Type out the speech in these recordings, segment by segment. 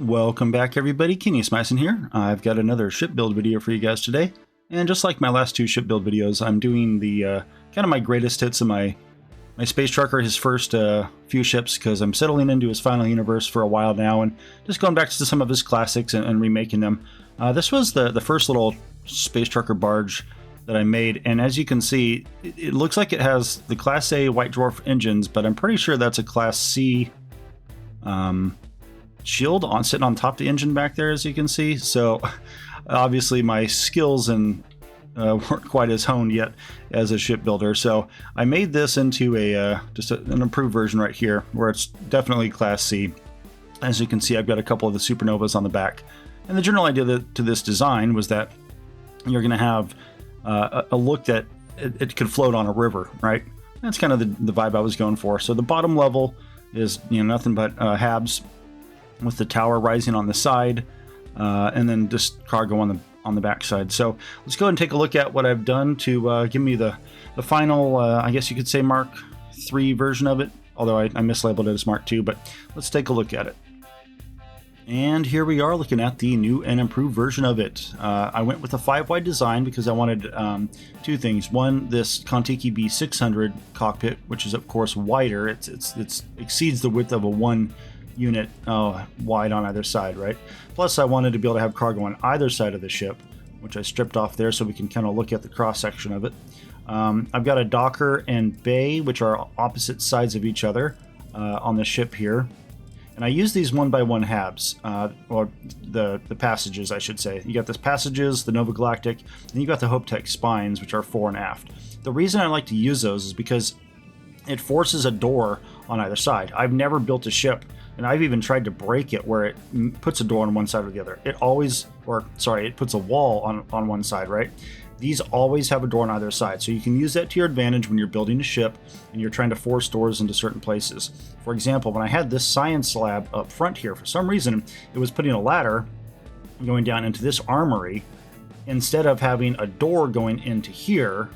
Welcome back, everybody. Kenneth Smyson here. I've got another ship build video for you guys today. And just like my last two ship build videos, I'm doing the kind of my greatest hits of my space trucker, his first few ships, because I'm settling into his final universe for a while now and just going back to some of his classics and remaking them. This was the first little space trucker barge that I made, and as you can see, it looks like it has the Class A White Dwarf engines, but I'm pretty sure that's a Class C shield sitting on top of the engine back there, as you can see. So obviously my skills and weren't quite as honed yet as a shipbuilder, so I made this into an improved version right here, where it's definitely Class C. As you can see, I've got a couple of the supernovas on the back, and the general idea to this design was that you're going to have a look that it could float on a river, right? That's kind of the vibe I was going for. So the bottom level is nothing but habs with the tower rising on the side, and then just cargo on the back side. So let's go ahead and take a look at what I've done to give me the final, I guess you could say, Mark III version of it, although I mislabeled it as Mark II, but let's take a look at it. And here we are looking at the new and improved version of it. I went with a 5-wide design because I wanted two things. One, this Kontiki B600 cockpit, which is of course wider. It exceeds the width of a 1 unit wide on either side, right? Plus I wanted to be able to have cargo on either side of the ship, which I stripped off there so we can kind of look at the cross section of it. I've got a docker and bay, which are opposite sides of each other on the ship here, and I use these 1x1 habs, or the passages, I should say. You got the passages, the Nova Galactic, and you got the Hope Tech spines, which are fore and aft. The reason I like to use those is because it forces a door on either side. I've never built a ship, and I've even tried to break it where it puts a door on one side or the other. It puts a wall on one side, right? These always have a door on either side, so you can use that to your advantage when you're building a ship and you're trying to force doors into certain places. For example, when I had this science lab up front here, for some reason, it was putting a ladder going down into this armory instead of having a door going into here,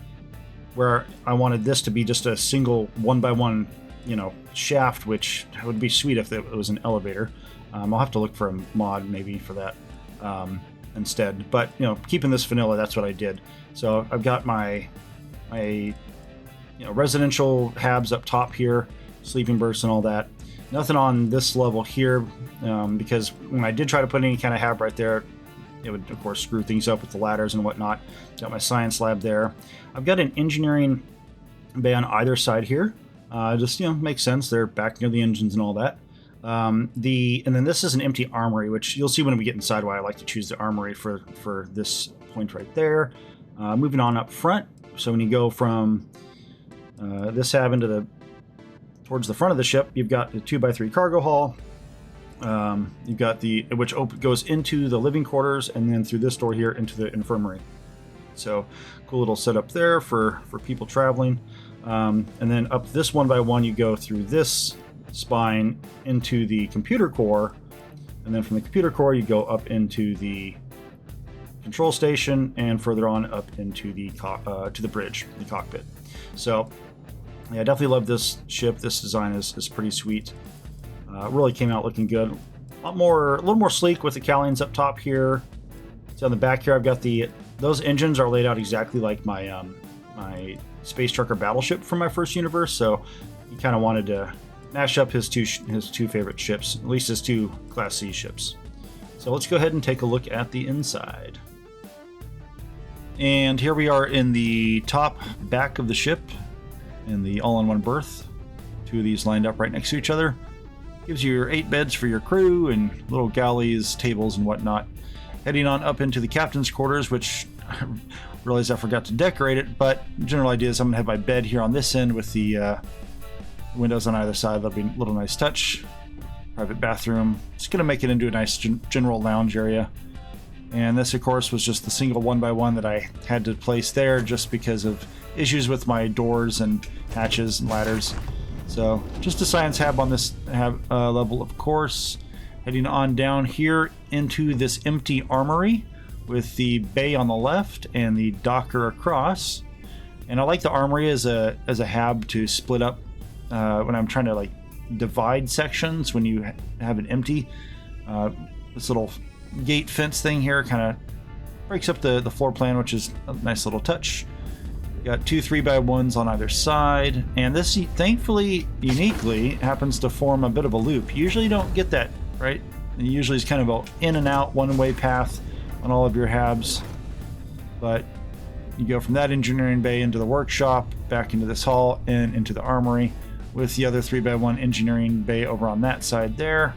where I wanted this to be just a single 1x1 shaft, which would be sweet if it was an elevator. I'll have to look for a mod maybe for that instead, but keeping this vanilla, that's what I did. So I've got my residential habs up top here, sleeping berths and all that. Nothing on this level here, because when I did try to put any kind of hab right there, it would of course screw things up with the ladders and whatnot. Got my science lab there. I've got an engineering bay on either side here. Just makes sense. They're back near the engines and all that. And then this is an empty armory, which you'll see when we get inside why I like to choose the armory for this point right there. Moving on up front. So when you go from this hab towards the front of the ship, you've got the 2x3 cargo hall. You've got which goes into the living quarters, and then through this door here into the infirmary. So cool little setup there for people traveling. And then up this 1x1, you go through this spine into the computer core, and then from the computer core you go up into the control station, and further on up into the to the bridge, the cockpit. So yeah, I definitely love this ship. This design is pretty sweet. Really came out looking good. A little more sleek with the cowlings up top here. So on the back here, I've got those engines are laid out exactly like my my space trucker battleship from my first universe. So he kind of wanted to mash up his two favorite ships, at least his two Class C ships. So let's go ahead and take a look at the inside. And here we are in the top back of the ship in the all-in-one berth. Two of these lined up right next to each other. Gives you your 8 beds for your crew and little galleys, tables, and whatnot. Heading on up into the captain's quarters, which I realized I forgot to decorate it, but the general idea is I'm going to have my bed here on this end with the windows on either side. That'll be a little nice touch. Private bathroom. It's going to make it into a nice general lounge area. And this, of course, was just the single 1x1 that I had to place there just because of issues with my doors and hatches and ladders. So just a science hab on this level, of course. Heading on down here into this empty armory with the bay on the left and the docker across. And I like the armory as a hab to split up when I'm trying to divide sections when you have it empty. This little gate fence thing here kind of breaks up the floor plan, which is a nice little touch. Got 2 3x1s on either side, and this thankfully, uniquely, happens to form a bit of a loop. You usually don't get that, right? It usually is kind of an in and out one-way path on all of your habs, but you go from that engineering bay into the workshop, back into this hall, and into the armory, with the other 3x1 engineering bay over on that side there.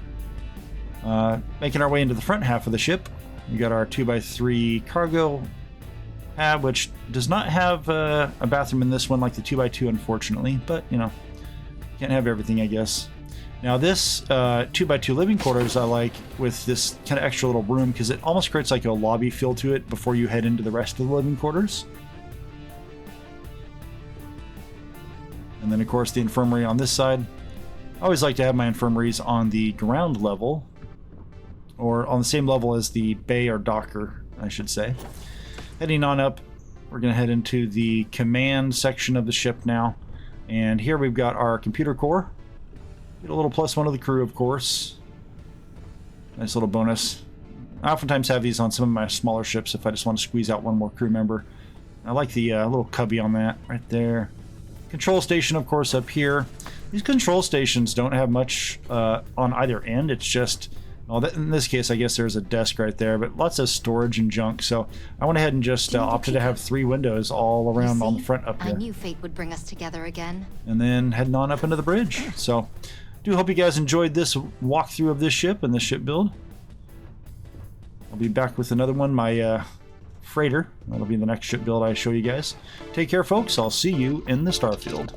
Making our way into the front half of the ship, we got our 2x3 cargo hab, which does not have a bathroom in this one like the 2x2, unfortunately, but you know, can't have everything, I guess. Now this 2x2 living quarters I like with this kind of extra little room because it almost creates like a lobby feel to it before you head into the rest of the living quarters. And then of course the infirmary on this side. I always like to have my infirmaries on the ground level, or on the same level as the bay or docker, I should say. Heading on up, we're going to head into the command section of the ship now. And here we've got our computer core. Get a little +1 of the crew, of course. Nice little bonus. I oftentimes have these on some of my smaller ships if I just want to squeeze out one more crew member. I like the little cubby on that right there. Control station, of course, up here. These control stations don't have much on either end. It's just... well, in this case, I guess there's a desk right there, but lots of storage and junk. So I went ahead and just opted to have 3 windows all around on the front up here. I knew fate would bring us together again. And then heading on up into the bridge. So do hope you guys enjoyed this walkthrough of this ship and this ship build. I'll be back with another one, my freighter. That'll be the next ship build I show you guys. Take care, folks. I'll see you in the Starfield.